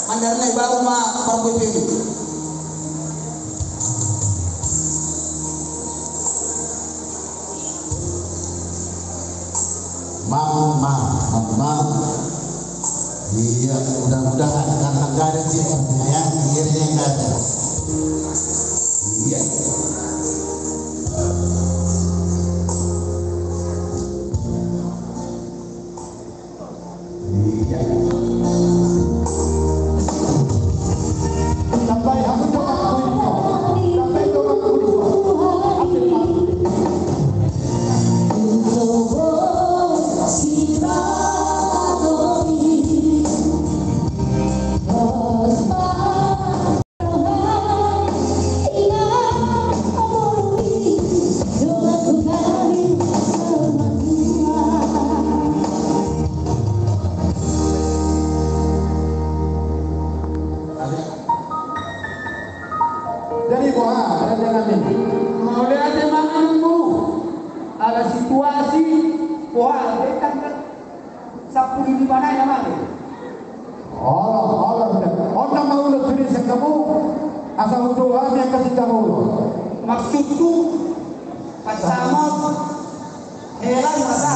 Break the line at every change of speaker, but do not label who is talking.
Mandarnya baru mah perbuatan.
Mama, iya, mudah-mudahan karena nggak ada CM-nya ya, akhirnya nggak ada. Iya. Iya. Sampai aku coba sampai coba jadi mau lihat manganmu ada situasi dekat sapuri di mana ya mah Allah mau tulis kamu asal Tuhan yang kasih tahu maksudku pas sama heran masa